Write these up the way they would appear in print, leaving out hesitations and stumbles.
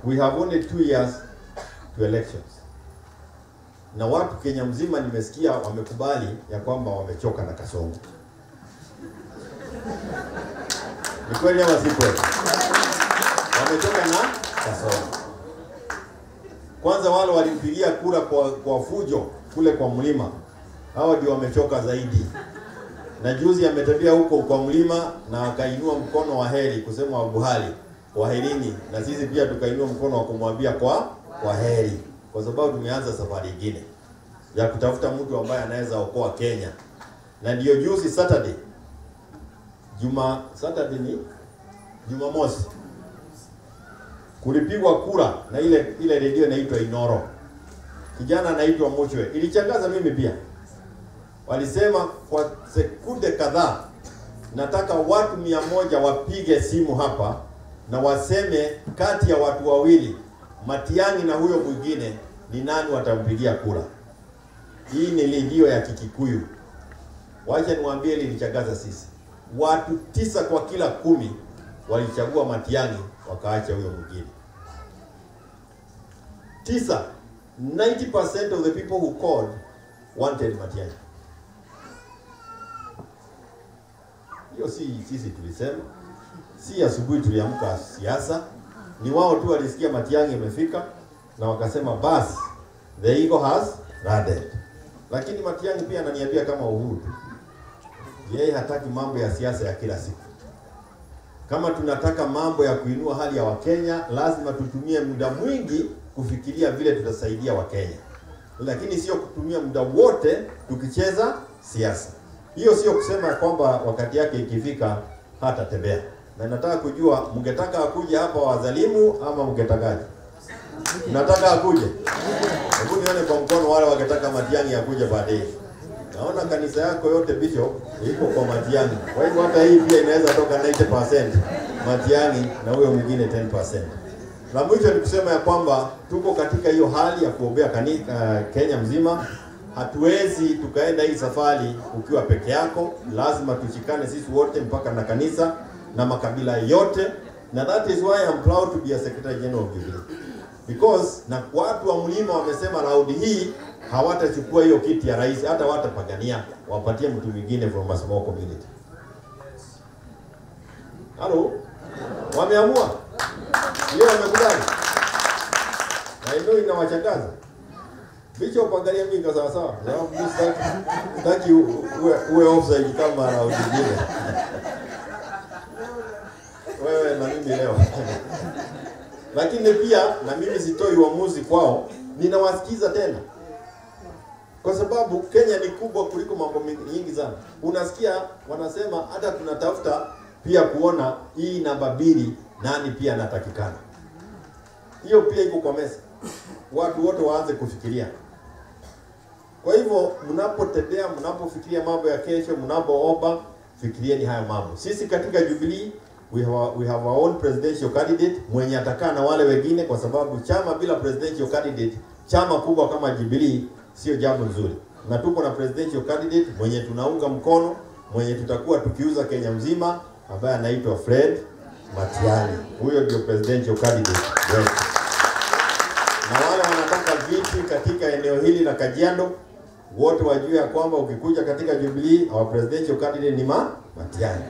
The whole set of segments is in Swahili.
we have only 2 years to elections. Na watu Kenya mzima nimesikia wamekubali ya kwamba wamechoka na Kasongo. Ni kweli ama si kweli? Wamechoka na Kasongo. Kwanza wale walimpigia kura kwa fujo kule kwa mlima. Hao ndio wamechoka zaidi. Na juzi ametembea huko kwa mlima na akainua mkono wa heri kusema wabuhali, waherini, na sisi pia tukainua mkono wa kumwambia kwa heri, kwa sababu tumeanza safari nyingine ya kutafuta mtu ambaye anaweza okoa Kenya. Na ndio juzi Saturday ni Jumamosi kulipigwa kura na ile redio inaitwa Inoro. Kijana anaitwa Mochwe. Ilichangaza mimi pia. Walisema kwa sekunde kadhaa nataka watu 100 wapige simu hapa na waseme kati ya watu wawili, Matiang'i na huyo mwingine, ni nani watampigia kura. Hii ni redio ya Kikikuyu. Wacha niwaambie ilichangaza sisi. Watu 9 kwa kila 10 walichagua Matiang'i wakaacha huyo mwingine. 90% of the people who called wanted Matiang'i. Hiyo sisi tulisema, si asubuhi tuliamka siasa, ni wao tu walisikia Matiang'i imefika na wakasema bas, the eagle has landed. Lakini Matiang'i pia ananiambia kama Uhuru, yeye hataki mambo ya siasa ya kila siku. Kama tunataka mambo ya kuinua hali ya Wakenya, lazima tutumie muda mwingi kufikiria vile tutasaidia Wakenya. Lakini sio kutumia muda wote tukicheza siasa. Hiyo sio kusema kwamba wakati yake ikifika hata tembea. Na nataka kujua mngetaka akuje hapa wazalimu ama mngetakaje? Nataka akuje. Hebu nione kwa mkono wale wangetaka Matiang'i akuje baadaye. Naona kanisa yako yote Bishop iko kwa Matiang'i. Kwa hivyo hata hii pia inaweza toka 90% Matiang'i na huyo mwingine 10%. La mwisho ni kusema ya kwamba tuko katika hiyo hali ya kuombea Kenya mzima. Hatuwezi tukaenda hii safari ukiwa peke yako. Lazima tushikane sisi wote mpaka na kanisa na makabila yote. Na that is why I'm proud to be a Secretary General of Jubilee. Because na watu wa mlima wamesema raundi hii hawatachukua hiyo kiti ya rais, hata watapagania, wapatie mtu mwingine from a small community. Halo? Wameamua? Hiyo wamekubali. Na hilo inawachangaza. Bishop angalia mimi kwa sawa sawa. Sitaki uwe offside kama raundi nyingine. Wewe na mimi leo. Lakini pia na mimi sitoi uamuzi kwao, ninawasikiza tena. Kwa sababu Kenya ni kubwa kuliko mambo mengi sana. Unasikia wanasema hata tunatafuta pia kuona hii namba 2 nani pia anatakikana. Hiyo pia iko kwa meza. Watu wote waanze kufikiria. Kwa hivyo mnapotembea, mnapofikiria mambo ya kesho, mnapoomba, fikirieni haya mambo. Sisi katika Jubilee we have our own presidential candidate mwenye atakaa na wale wengine, kwa sababu chama bila presidential candidate, chama kubwa kama Jubilee, sio jambo nzuri. Na tuko na presidential candidate mwenye tunaunga mkono, mwenye tutakuwa tukiuza Kenya mzima, ambaye anaitwa Fred Matiang'i. Huyo ndio presidential candidate wetu. Na wale wanataka viti katika eneo hili la Kajiado, wote wajue ya kwamba ukikuja katika Jubilee, our presidential candidate ni Matiang'i.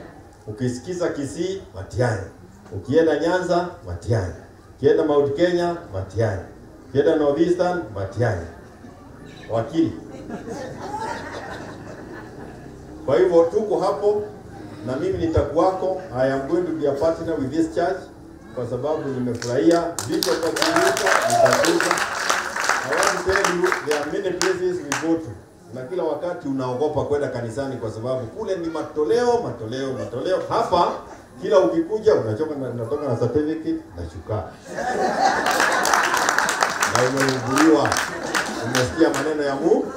Ukisikiza Kisii, Matiang'i. Ukienda Nyanza, Matiang'i. Ukienda Mount Kenya, Matiang'i. Ukienda North Eastern, Matiang'i. Wakili. Kwa hivyo tuko hapo na mimi nitakuwako. I am going to be a partner with this church kwa sababu nimefurahia vitu kwa kuuliza nitakuja. I want to tell you there are many places we go to. Na kila wakati unaogopa kwenda kanisani kwa sababu kule ni matoleo. Hapa kila ukikuja unatoka na certificate na shukrani. Na umehubiriwa. Umesikia maneno ya Mungu.